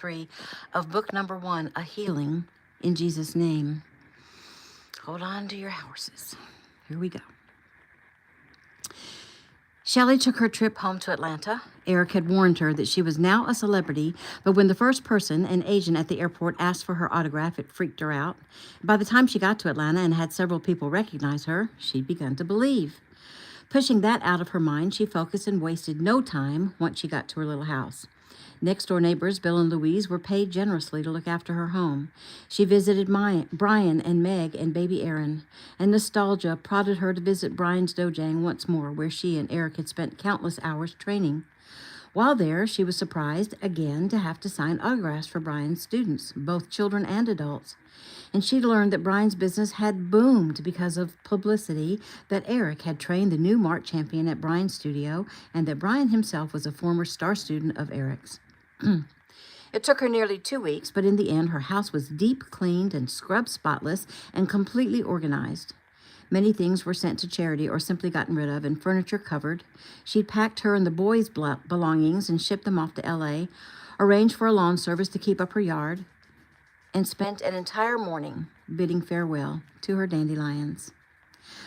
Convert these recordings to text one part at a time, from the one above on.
3 of book number 1, A Healing in Jesus' Name. Hold on to your horses. Here we go. Shelley took her trip home to Atlanta. Eric had warned her that she was now a celebrity, but when the first person, an agent at the airport, asked for her autograph, it freaked her out. By the time she got to Atlanta and had several people recognize her, she'd begun to believe. Pushing that out of her mind, she focused and wasted no time once she got to her little house. Next-door neighbors, Bill and Louise, were paid generously to look after her home. She visited Brian and Meg and baby Aaron, and nostalgia prodded her to visit Brian's dojang once more, where she and Eric had spent countless hours training. While there, she was surprised again to have to sign autographs for Brian's students, both children and adults. And she learned that Brian's business had boomed because of publicity, that Eric had trained the new Mart champion at Brian's studio, and that Brian himself was a former star student of Eric's. It took her nearly 2 weeks, but in the end, her house was deep cleaned and scrubbed spotless and completely organized. Many things were sent to charity or simply gotten rid of, and furniture covered. She'd packed her and the boys' belongings and shipped them off to L.A., arranged for a lawn service to keep up her yard, and spent an entire morning bidding farewell to her dandelions.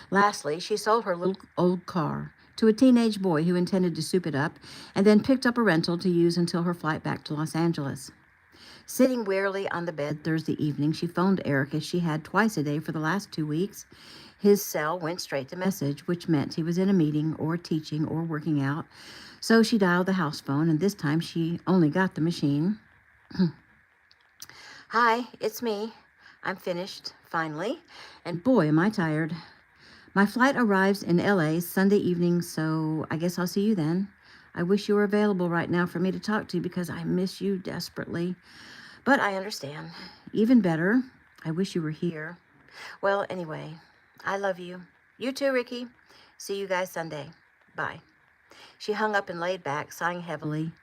Lastly, she sold her little old car to a teenage boy who intended to soup it up, and then picked up a rental to use until her flight back to Los Angeles. Sitting wearily on the bed Thursday evening, she phoned Eric as she had twice a day for the last 2 weeks. His cell went straight to message, which meant he was in a meeting or teaching or working out. So she dialed the house phone, and this time she only got the machine. Hi, it's me. I'm finished, finally, and boy, am I tired. My flight arrives in L.A. Sunday evening, so I guess I'll see you then. I wish you were available right now for me to talk to because I miss you desperately. But I understand. Even better, I wish you were here. Well, anyway, I love you. You too, Ricky. See you guys Sunday. Bye. She hung up and laid back, sighing heavily.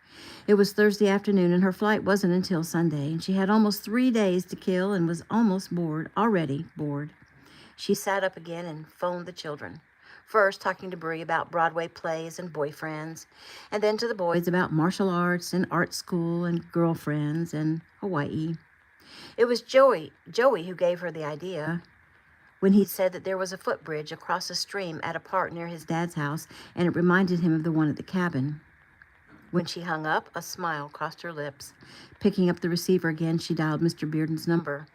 It was Thursday afternoon, and her flight wasn't until Sunday, and she had almost 3 days to kill and was almost already bored. She sat up again and phoned the children. First, talking to Bree about Broadway plays and boyfriends, and then to the boys about martial arts and art school and girlfriends and Hawaii. It was Joey who gave her the idea when he said that there was a footbridge across a stream at a park near his dad's house, and it reminded him of the one at the cabin. When she hung up, a smile crossed her lips. Picking up the receiver again, she dialed Mr. Bearden's number.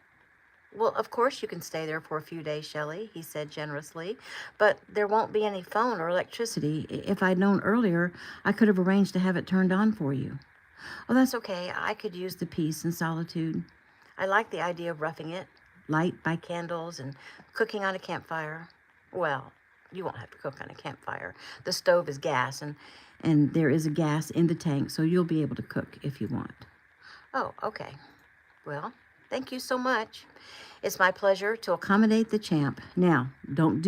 Well, of course you can stay there for a few days, Shelley, he said generously, but there won't be any phone or electricity. If I'd known earlier, I could have arranged to have it turned on for you. Oh, that's okay. I could use the peace and solitude. I like the idea of roughing it, light by candles and cooking on a campfire. Well, you won't have to cook on a campfire. The stove is gas, and there is a gas in the tank, so you'll be able to cook if you want. Oh, okay. Well, thank you so much. It's my pleasure to accommodate the champ. Now, don't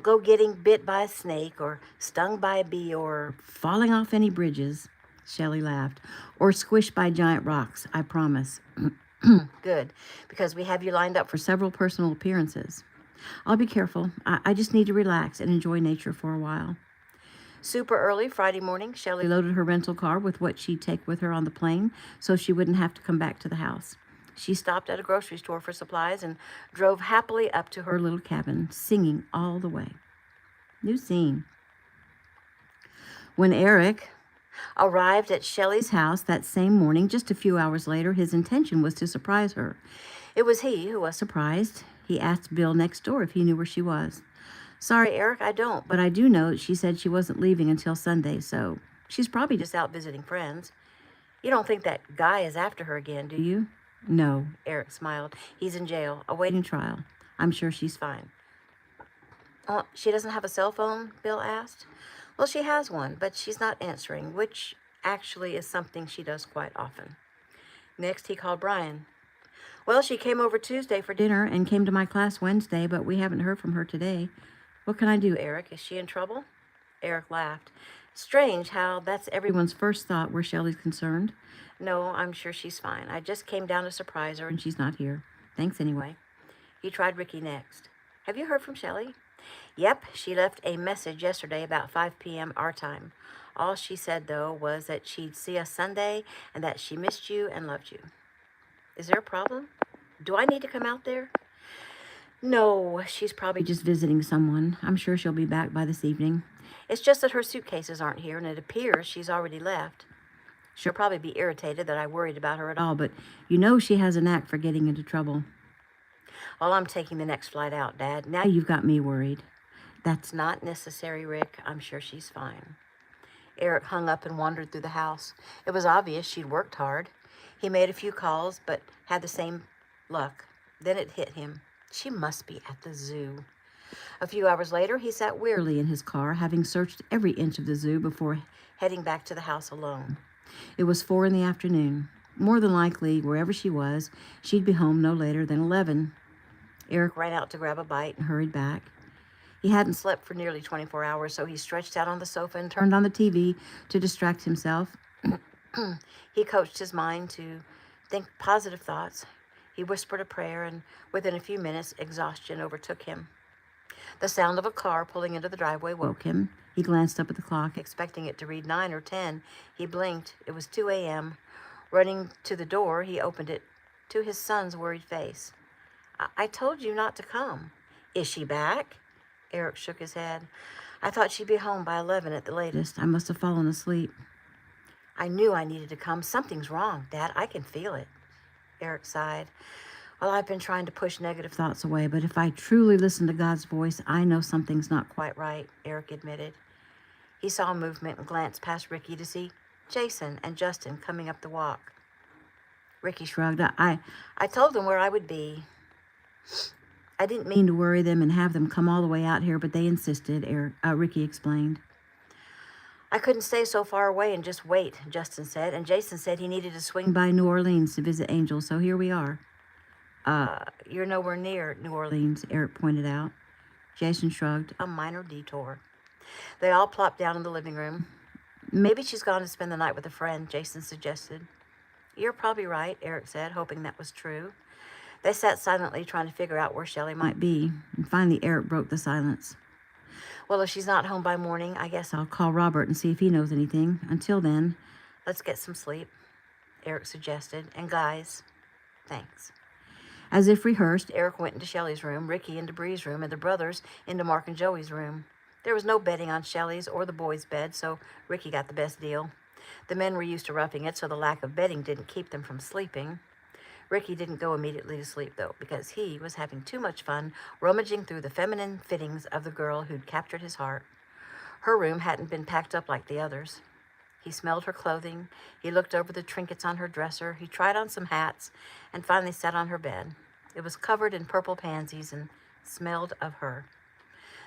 go getting bit by a snake or stung by a bee or falling off any bridges, Shelley laughed, or squished by giant rocks, I promise. Good, because we have you lined up for several personal appearances. I'll be careful. I just need to relax and enjoy nature for a while. Super early Friday morning, Shelley loaded her rental car with what she'd take with her on the plane so she wouldn't have to come back to the house. She stopped at a grocery store for supplies and drove happily up to her little cabin, singing all the way. New scene. When Eric arrived at Shelley's house that same morning, just a few hours later, his intention was to surprise her. It was he who was surprised. He asked Bill next door if he knew where she was. Sorry, Eric, I don't, but I do know she said she wasn't leaving until Sunday, so she's probably just out visiting friends. You don't think that guy is after her again, do you? No, Eric smiled. He's in jail, awaiting trial. I'm sure she's fine. She doesn't have a cell phone? Bill asked. Well, she has one, but she's not answering, which actually is something she does quite often. Next, he called Brian. Well, she came over Tuesday for dinner and came to my class Wednesday, but we haven't heard from her today. What can I do, Eric? Is she in trouble? Eric laughed. Strange how that's everyone's first thought where Shelley's concerned. No, I'm sure she's fine. I just came down to surprise her, and she's not here. Thanks anyway. He tried Ricky next. Have you heard from Shelley? Yep, she left a message yesterday about 5 p.m. our time. All she said, though, was that she'd see us Sunday and that she missed you and loved you. Is there a problem? Do I need to come out there? No, she's probably just visiting someone. I'm sure she'll be back by this evening. It's just that her suitcases aren't here, and it appears she's already left. She'll probably be irritated that I worried about her at all, but you know she has a knack for getting into trouble. Well, I'm taking the next flight out, Dad. Now you've got me worried. That's not necessary, Rick. I'm sure she's fine. Eric hung up and wandered through the house. It was obvious she'd worked hard. He made a few calls, but had the same luck. Then it hit him. She must be at the zoo. A few hours later, he sat wearily in his car, having searched every inch of the zoo before heading back to the house alone. It was 4 in the afternoon. More than likely, wherever she was, she'd be home no later than 11. Eric ran out to grab a bite and hurried back. He hadn't slept for nearly 24 hours, so he stretched out on the sofa and turned on the TV to distract himself. He coached his mind to think positive thoughts. He whispered a prayer, and within a few minutes, exhaustion overtook him. The sound of a car pulling into the driveway woke him. He glanced up at the clock, expecting it to read 9 or 10. He blinked. It was 2 a.m. Running to the door, he opened it to his son's worried face. I told you not to come. Is she back? Eric shook his head. I thought she'd be home by 11 at the latest. I must have fallen asleep. I knew I needed to come. Something's wrong, Dad. I can feel it. Eric sighed. Well, I've been trying to push negative thoughts away, but if I truly listen to God's voice, I know something's not quite right, Eric admitted. He saw movement and glanced past Ricky to see Jason and Justin coming up the walk. Ricky shrugged. I told them where I would be. I didn't mean to worry them and have them come all the way out here, but they insisted, Ricky explained. I couldn't stay so far away and just wait, Justin said, and Jason said he needed to swing by New Orleans to visit Angel, so here we are. You're nowhere near New Orleans, Eric pointed out. Jason shrugged. A minor detour. They all plopped down in the living room. Maybe she's gone to spend the night with a friend, Jason suggested. You're probably right, Eric said, hoping that was true. They sat silently trying to figure out where Shelley might be, and finally Eric broke the silence. Well, if she's not home by morning, I guess I'll call Robert and see if he knows anything. Until then, let's get some sleep, Eric suggested. And guys, thanks. As if rehearsed, Eric went into Shelley's room, Ricky into Bree's room, and the brothers into Mark and Joey's room. There was no bedding on Shelley's or the boys' bed, so Ricky got the best deal. The men were used to roughing it, so the lack of bedding didn't keep them from sleeping. Ricky didn't go immediately to sleep, though, because he was having too much fun rummaging through the feminine fittings of the girl who'd captured his heart. Her room hadn't been packed up like the others. He smelled her clothing. He looked over the trinkets on her dresser. He tried on some hats and finally sat on her bed. It was covered in purple pansies and smelled of her.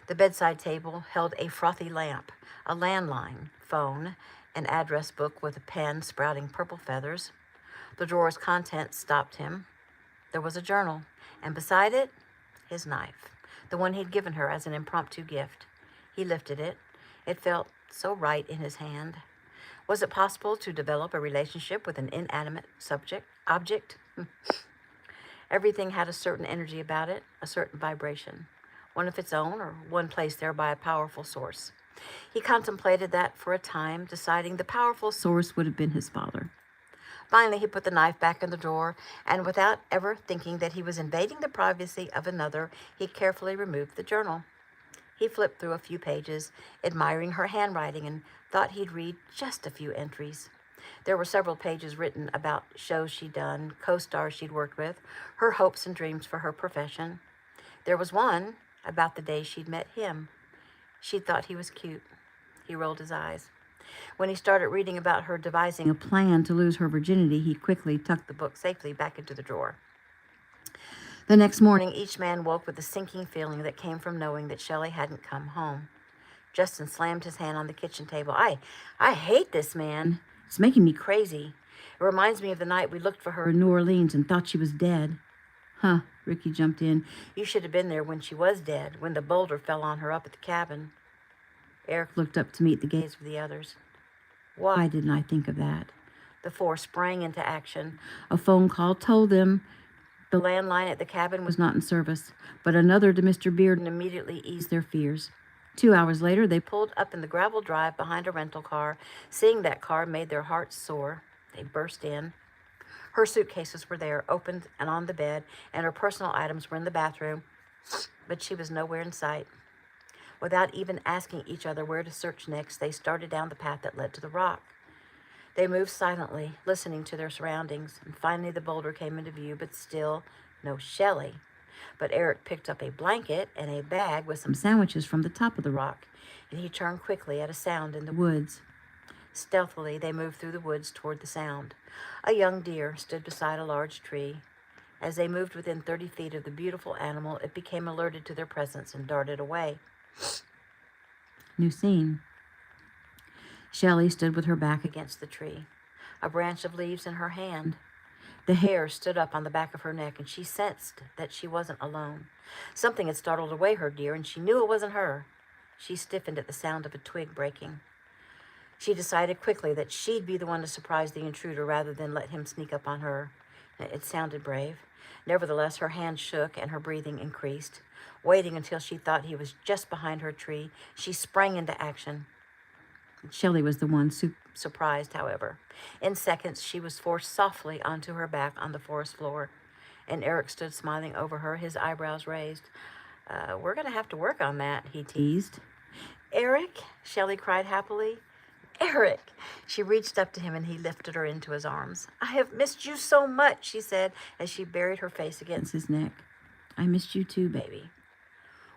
The bedside table held a frothy lamp, a landline, phone, an address book with a pen sprouting purple feathers. The drawer's contents stopped him. There was a journal, and beside it, his knife, the one he'd given her as an impromptu gift. He lifted it. It felt so right in his hand. Was it possible to develop a relationship with an inanimate object? Everything had a certain energy about it, a certain vibration, one of its own or one placed there by a powerful source. He contemplated that for a time, deciding the powerful source would have been his father. Finally, he put the knife back in the drawer, and without ever thinking that he was invading the privacy of another, he carefully removed the journal. He flipped through a few pages, admiring her handwriting, and thought he'd read just a few entries. There were several pages written about shows she'd done, co-stars she'd worked with, her hopes and dreams for her profession. There was one about the day she'd met him. She'd thought he was cute. He rolled his eyes. When he started reading about her devising a plan to lose her virginity, he quickly tucked the book safely back into the drawer. The next morning, each man woke with a sinking feeling that came from knowing that Shelley hadn't come home. Justin slammed his hand on the kitchen table. I hate this man. It's making me crazy. It reminds me of the night we looked for her in New Orleans and thought she was dead. Huh, Ricky jumped in. You should have been there when she was dead, when the boulder fell on her up at the cabin. Eric looked up to meet the gaze of the others. Why didn't I think of that? The four sprang into action. A phone call told them the landline at the cabin was not in service, but another to Mr. Bearden immediately eased their fears. 2 hours later, they pulled up in the gravel drive behind a rental car. Seeing that car made their hearts soar. They burst in. Her suitcases were there, opened and on the bed, and her personal items were in the bathroom, but she was nowhere in sight. Without even asking each other where to search next, they started down the path that led to the rock. They moved silently, listening to their surroundings, and finally the boulder came into view, but still no Shelley. But Eric picked up a blanket and a bag with some sandwiches from the top of the rock, and he turned quickly at a sound in the woods. Stealthily, they moved through the woods toward the sound. A young deer stood beside a large tree. As they moved within 30 feet of the beautiful animal, it became alerted to their presence and darted away. New scene. Shelley stood with her back against the tree, a branch of leaves in her hand. The hair stood up on the back of her neck, and she sensed that she wasn't alone. Something had startled away her deer, and she knew it wasn't her. She stiffened at the sound of a twig breaking. She decided quickly that she'd be the one to surprise the intruder rather than let him sneak up on her. It sounded brave. Nevertheless, her hand shook and her breathing increased. Waiting until she thought he was just behind her tree, she sprang into action. Shelley was the one surprised, however. In seconds, she was forced softly onto her back on the forest floor, and Eric stood smiling over her, his eyebrows raised. We're going to have to work on that, he teased. Eric, Shelley cried happily. Eric! She reached up to him, and he lifted her into his arms. I have missed you so much, she said, as she buried her face against his neck. I missed you too, baby.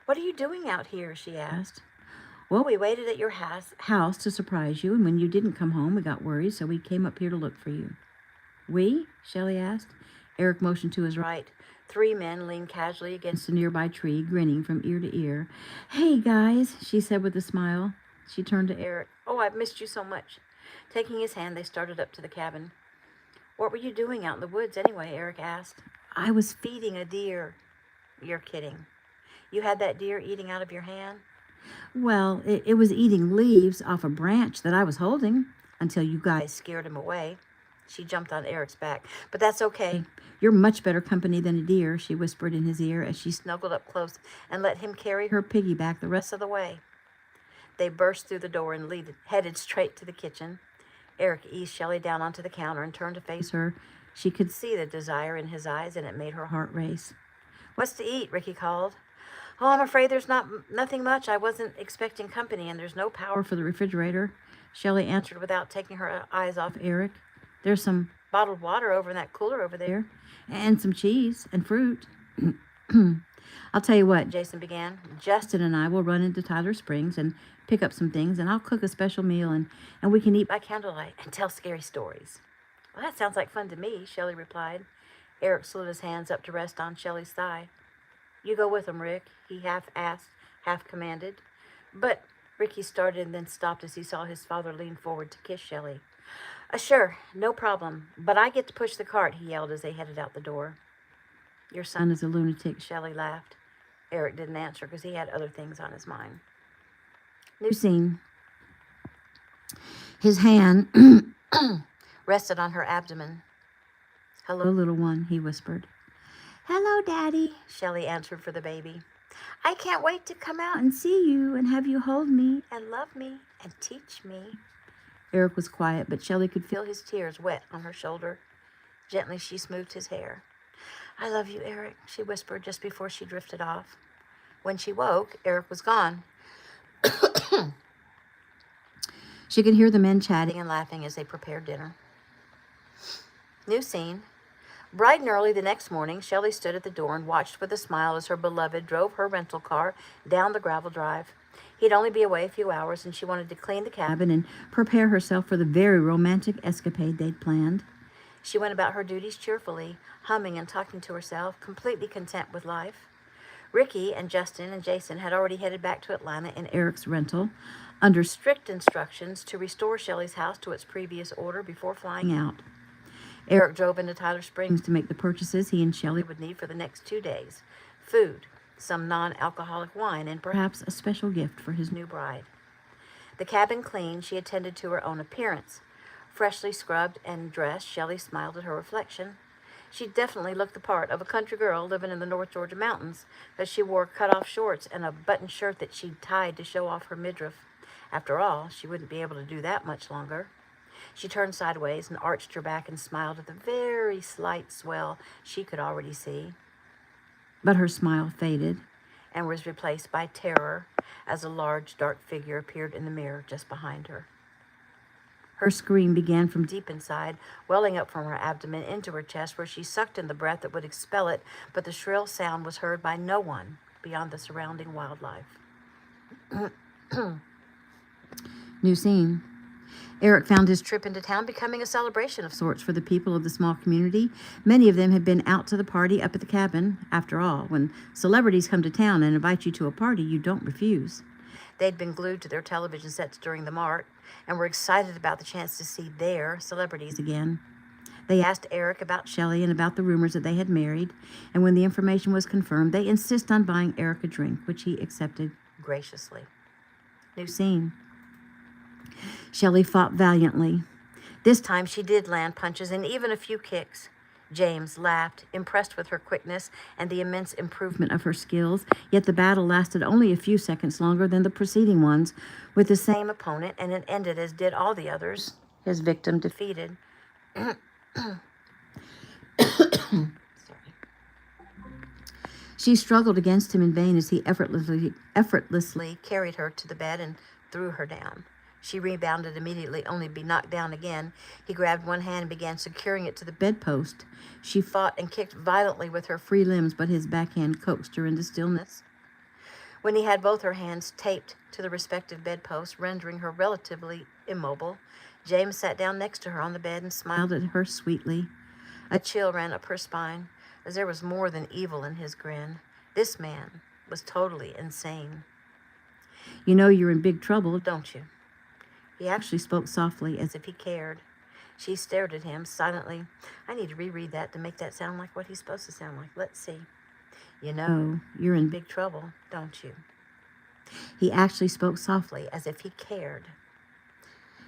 What are you doing out here, she asked. Well, we waited at your house to surprise you, and when you didn't come home, we got worried, so we came up here to look for you. We? Shelley asked. Eric motioned to his right. 3 men leaned casually against a nearby tree, grinning from ear to ear. Hey, guys, she said with a smile. She turned to Eric. Oh, I've missed you so much. Taking his hand, they started up to the cabin. What were you doing out in the woods anyway? Eric asked. I was feeding a deer. You're kidding. You had that deer eating out of your hand? Well, it was eating leaves off a branch that I was holding until you guys scared him away. She jumped on Eric's back. But that's okay. You're much better company than a deer, she whispered in his ear as she snuggled up close and let him carry her piggyback the rest of the way. They burst through the door and headed straight to the kitchen. Eric eased Shelley down onto the counter and turned to face her. She could see the desire in his eyes, and it made her heart race. What's to eat? Ricky called. Oh, I'm afraid there's nothing much. I wasn't expecting company, and there's no power for the refrigerator, Shelley answered without taking her eyes off Eric. There's some bottled water over in that cooler over there, and some cheese and fruit. I'll tell you what, Jason began. Justin and I will run into Tyler Springs and pick up some things, and I'll cook a special meal, and we can eat by candlelight and tell scary stories. Well, that sounds like fun to me, Shelley replied. Eric slid his hands up to rest on Shelley's thigh. You go with him, Rick, he half asked, half commanded. But Ricky started and then stopped as he saw his father lean forward to kiss Shelley. Sure, no problem, but I get to push the cart, he yelled as they headed out the door. Your son is a lunatic, Shelley laughed. Eric didn't answer because he had other things on his mind. New scene. His hand rested on her abdomen. Hello, little one, he whispered. Hello, Daddy, Shelley answered for the baby. I can't wait to come out and see you and have you hold me and love me and teach me. Eric was quiet, but Shelley could feel his tears wet on her shoulder. Gently, she smoothed his hair. I love you, Eric, she whispered just before she drifted off. When she woke, Eric was gone. She could hear the men chatting and laughing as they prepared dinner. New scene. Bright and early the next morning, Shelley stood at the door and watched with a smile as her beloved drove her rental car down the gravel drive. He'd only be away a few hours, and she wanted to clean the cabin and prepare herself for the very romantic escapade they'd planned. She went about her duties cheerfully, humming and talking to herself, completely content with life. Ricky and Justin and Jason had already headed back to Atlanta in Eric's rental, under strict instructions to restore Shelley's house to its previous order before flying out. Eric drove into Tyler Springs to make the purchases he and Shelley would need for the next 2 days. Food, some non-alcoholic wine, and perhaps a special gift for his new bride. The cabin clean, she attended to her own appearance. Freshly scrubbed and dressed, Shelley smiled at her reflection. She definitely looked the part of a country girl living in the North Georgia mountains, but she wore cut-off shorts and a button shirt that she'd tied to show off her midriff. After all, she wouldn't be able to do that much longer. She turned sideways and arched her back and smiled at the very slight swell she could already see. But her smile faded and was replaced by terror as a large, dark figure appeared in the mirror just behind her. Her scream began from deep inside, welling up from her abdomen into her chest, where she sucked in the breath that would expel it, but the shrill sound was heard by no one beyond the surrounding wildlife. New scene. Eric found his trip into town becoming a celebration of sorts for the people of the small community. Many of them had been out to the party up at the cabin. After all, when celebrities come to town and invite you to a party, you don't refuse. They'd been glued to their television sets during the mart and were excited about the chance to see their celebrities again. They asked Eric about Shelley and about the rumors that they had married, and when the information was confirmed, they insisted on buying Eric a drink, which he accepted graciously. New scene. Shelley fought valiantly. This time she did land punches and even a few kicks. James laughed, impressed with her quickness and the immense improvement of her skills, yet the battle lasted only a few seconds longer than the preceding ones, with the same opponent, and it ended as did all the others, his victim defeated. Sorry. She struggled against him in vain as he effortlessly carried her to the bed and threw her down. She rebounded immediately, only to be knocked down again. He grabbed one hand and began securing it to the bedpost. She fought and kicked violently with her free limbs, but his backhand coaxed her into stillness. When he had both her hands taped to the respective bedposts, rendering her relatively immobile, James sat down next to her on the bed and smiled at her sweetly. A chill ran up her spine, as there was more than evil in his grin. This man was totally insane. You know you're in big trouble, don't you? He actually spoke softly, as if he cared. She stared at him silently. I need to reread that to make that sound like what he's supposed to sound like. Let's see. You know, you're in big trouble, don't you? He actually spoke softly, as if he cared.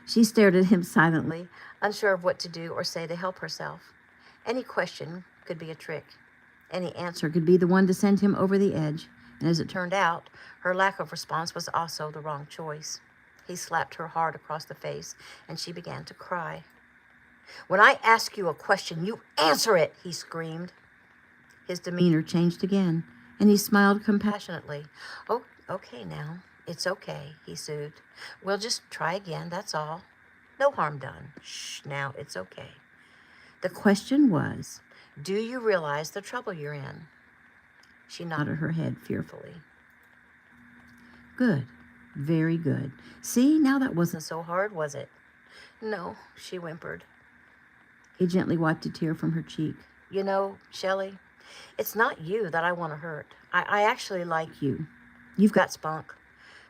She stared at him silently, unsure of what to do or say to help herself. Any question could be a trick. Any answer could be the one to send him over the edge. And as it turned out, her lack of response was also the wrong choice. He slapped her hard across the face, and she began to cry. When I ask you a question, you answer it, he screamed. His demeanor changed again, and he smiled compassionately. Oh, okay now. It's okay, he soothed. We'll just try again, that's all. No harm done. Shh, now it's okay. The question was, do you realize the trouble you're in? She nodded her head fearfully. Good. Very good. See, now that wasn't so hard, was it? No, she whimpered. He gently wiped a tear from her cheek. You know, Shelley, it's not you that I want to hurt. I actually like you. You've got spunk.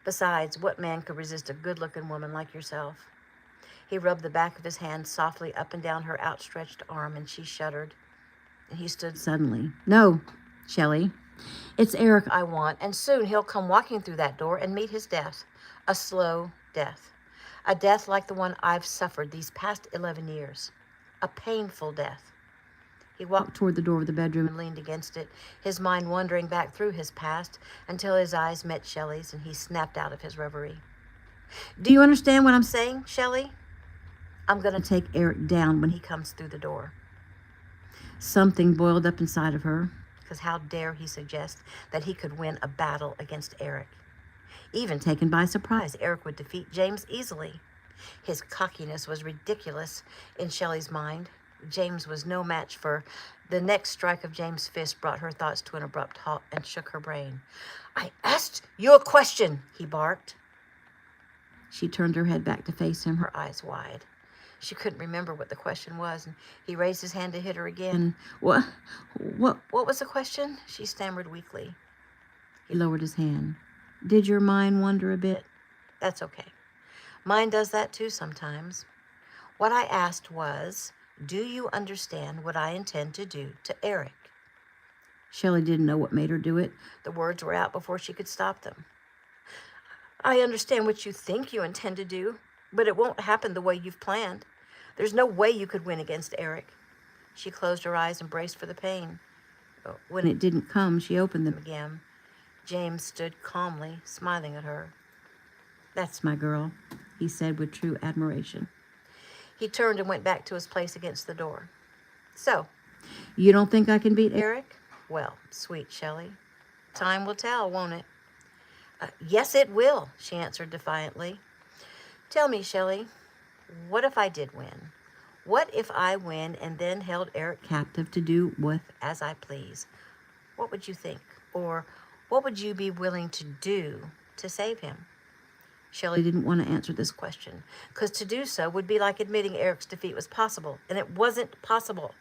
Besides, what man could resist a good-looking woman like yourself? He rubbed the back of his hand softly up and down her outstretched arm, and she shuddered. And he stood suddenly. No, Shelley. It's Eric I want, and soon he'll come walking through that door and meet his death. A slow death. A death like the one I've suffered these past 11 years. A painful death. He walked toward the door of the bedroom and leaned against it, his mind wandering back through his past until his eyes met Shelley's and he snapped out of his reverie. Do you understand what I'm saying, Shelley? I'm going to take Eric down when he comes through the door. Something boiled up inside of her. Because how dare he suggest that he could win a battle against Eric? Even taken by surprise, Eric would defeat James easily. His cockiness was ridiculous in Shelley's mind. James was no match for... The next strike of James' fist brought her thoughts to an abrupt halt and shook her brain. I asked you a question, he barked. She turned her head back to face him, her eyes wide. She couldn't remember what the question was, and he raised his hand to hit her again. What was the question? She stammered weakly. He lowered his hand. Did your mind wander a bit? That's okay. Mine does that too sometimes. What I asked was, do you understand what I intend to do to Eric? Shelley didn't know what made her do it. The words were out before she could stop them. I understand what you think you intend to do, but it won't happen the way you've planned. There's no way you could win against Eric. She closed her eyes and braced for the pain. When it didn't come, she opened them again. James stood calmly, smiling at her. "That's my girl," he said with true admiration. He turned and went back to his place against the door. "So, you don't think I can beat Eric?" "Well, sweet Shelley, time will tell, won't it?" "Yes, it will," she answered defiantly. "Tell me, Shelley, what if I did win? What if I win and then held Eric captive to do with as I please? What would you think? Or what would you be willing to do to save him?" Shelley didn't want to answer this question, because to do so would be like admitting Eric's defeat was possible, and it wasn't possible.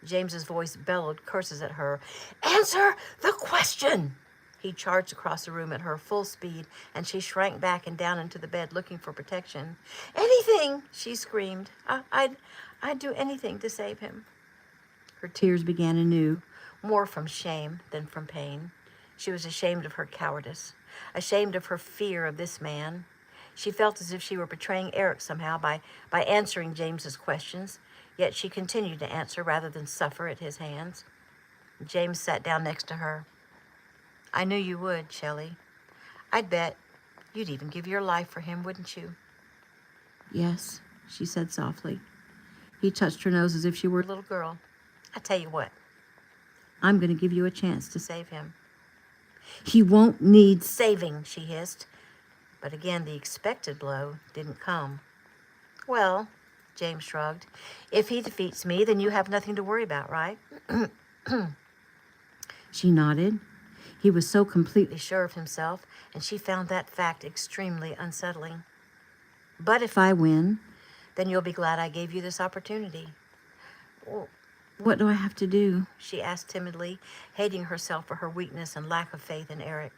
James's voice bellowed curses at her. "Answer the question!" He charged across the room at her full speed, and she shrank back and down into the bed looking for protection. "Anything!" she screamed. I'd do anything to save him." Her tears began anew, more from shame than from pain. She was ashamed of her cowardice, ashamed of her fear of this man. She felt as if she were betraying Eric somehow by answering James's questions, yet she continued to answer rather than suffer at his hands. James sat down next to her. "I knew you would, Shelley. I'd bet you'd even give your life for him, wouldn't you?" "Yes," she said softly. He touched her nose as if she were a little girl. "I tell you what, I'm going to give you a chance to save him." "He won't need saving," she hissed. But again, the expected blow didn't come. "Well," James shrugged, "if he defeats me, then you have nothing to worry about, right?" She nodded. He was so completely sure of himself, and she found that fact extremely unsettling. "But if I win, then you'll be glad I gave you this opportunity." "Well, what do I have to do?" she asked timidly, hating herself for her weakness and lack of faith in Eric.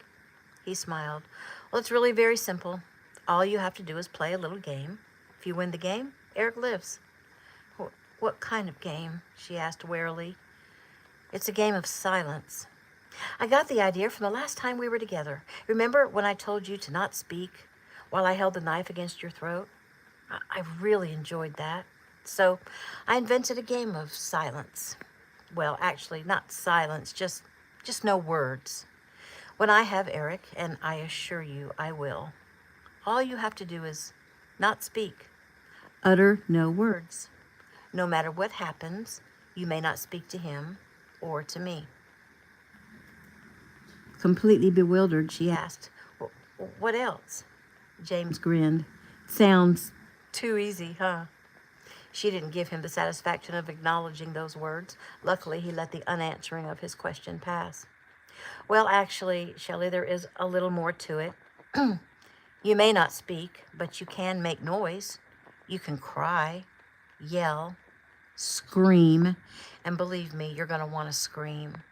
He smiled. "Well, it's really very simple. All you have to do is play a little game. If you win the game, Eric lives." What kind of game?" she asked warily. "It's a game of silence. I got the idea from the last time we were together. Remember when I told you to not speak while I held the knife against your throat? I really enjoyed that. So I invented a game of silence. Well, actually, not silence, just no words. When I have Eric, and I assure you I will, all you have to do is not speak. Utter no words. No matter what happens, you may not speak to him or to me." Completely bewildered, she asked, "What else?" James grinned. "Sounds too easy, huh?" She didn't give him the satisfaction of acknowledging those words. Luckily, he let the unanswering of his question pass. "Well, actually, Shelley, there is a little more to it. You may not speak, but you can make noise. You can cry, yell, scream, and believe me, you're going to want to scream.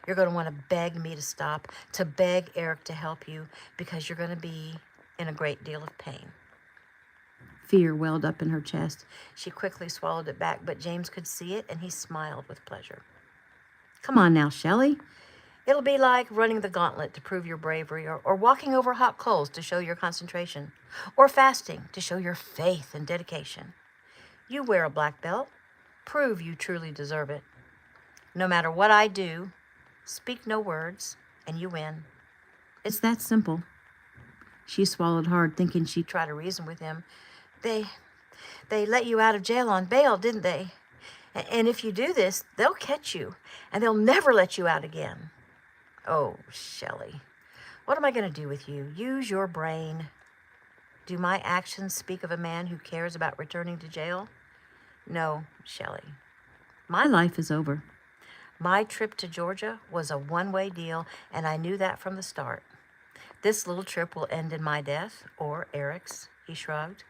You're going to want to beg me to stop, to beg Eric to help you, because you're going to be in a great deal of pain." Fear welled up in her chest. She quickly swallowed it back, but James could see it, and he smiled with pleasure. "Come on now, Shelley. It'll be like running the gauntlet to prove your bravery, or walking over hot coals to show your concentration, or fasting to show your faith and dedication. You wear a black belt. Prove you truly deserve it. No matter what I do, speak no words, and you win. It's that simple." She swallowed hard, thinking she'd try to reason with him. They let you out of jail on bail, didn't they? And if you do this, they'll catch you, and they'll never let you out again." "Oh, Shelley, what am I going to do with you? Use your brain. Do my actions speak of a man who cares about returning to jail? No, Shelley. My life is over. My trip to Georgia was a one-way deal, and I knew that from the start. This little trip will end in my death or Eric's," he shrugged.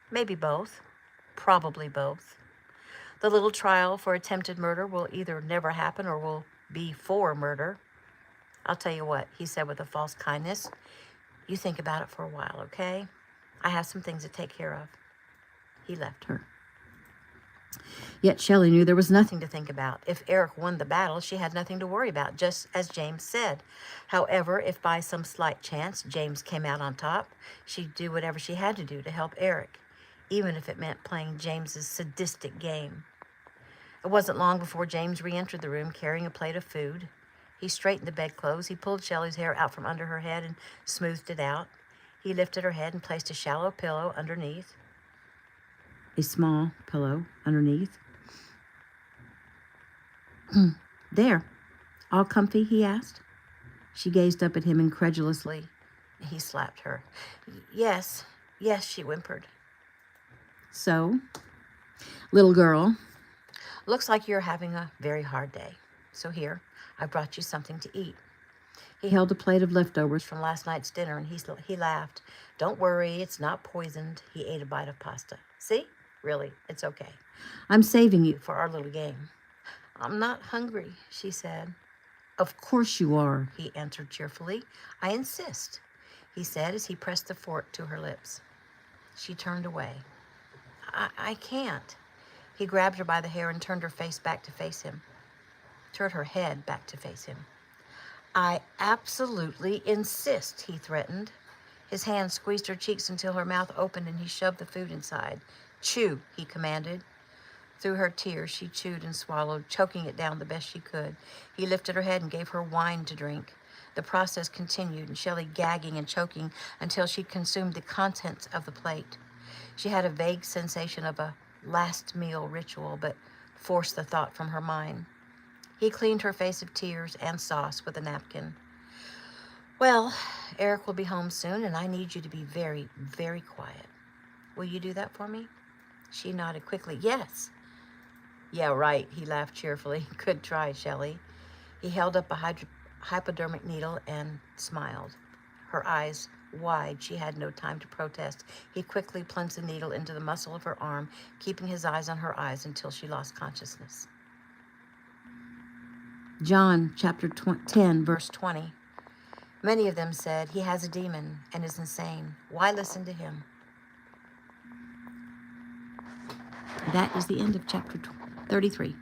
"Maybe both. Probably both. The little trial for attempted murder will either never happen or will be for murder. I'll tell you what," he said with a false kindness. "You think about it for a while, okay? I have some things to take care of." He left her. Yet Shelley knew there was nothing to think about. If Eric won the battle, she had nothing to worry about, just as James said. However, if by some slight chance James came out on top, she'd do whatever she had to do to help Eric, even if it meant playing James's sadistic game. It wasn't long before James re-entered the room carrying a plate of food. He straightened the bedclothes. He pulled Shelley's hair out from under her head and smoothed it out. He lifted her head and placed a shallow pillow underneath. A small pillow underneath. There. All comfy, he asked. She gazed up at him incredulously. He slapped her. Yes, she whimpered. So, little girl, looks like you're having a very hard day. So here, I brought you something to eat. He held a plate of leftovers from last night's dinner, and he laughed. Don't worry, it's not poisoned. He ate a bite of pasta. See? Really, it's okay. I'm saving you for our little game. I'm not hungry, she said. Of course you are, he answered cheerfully. I insist, he said as he pressed the fork to her lips. She turned away. I can't. He grabbed her by the hair and turned her face back to face him. Turned her head back to face him. I absolutely insist, he threatened. His hand squeezed her cheeks until her mouth opened and he shoved the food inside. Chew, he commanded. Through her tears, she chewed and swallowed, choking it down the best she could. He lifted her head and gave her wine to drink. The process continued, and Shelley gagging and choking until she'd consumed the contents of the plate. She had a vague sensation of a last meal ritual, but forced the thought from her mind. He cleaned her face of tears and sauce with a napkin. Well, Eric will be home soon, and I need you to be very, very quiet. Will you do that for me? She nodded quickly. Yes. Yeah, right, he laughed cheerfully. Good try, Shelley. He held up a hypodermic needle and smiled. Her eyes wide, she had no time to protest. He quickly plunged the needle into the muscle of her arm, keeping his eyes on her eyes until she lost consciousness. John chapter 10, verse 20. Many of them said, he has a demon and is insane. Why listen to him? That is the end of chapter 33.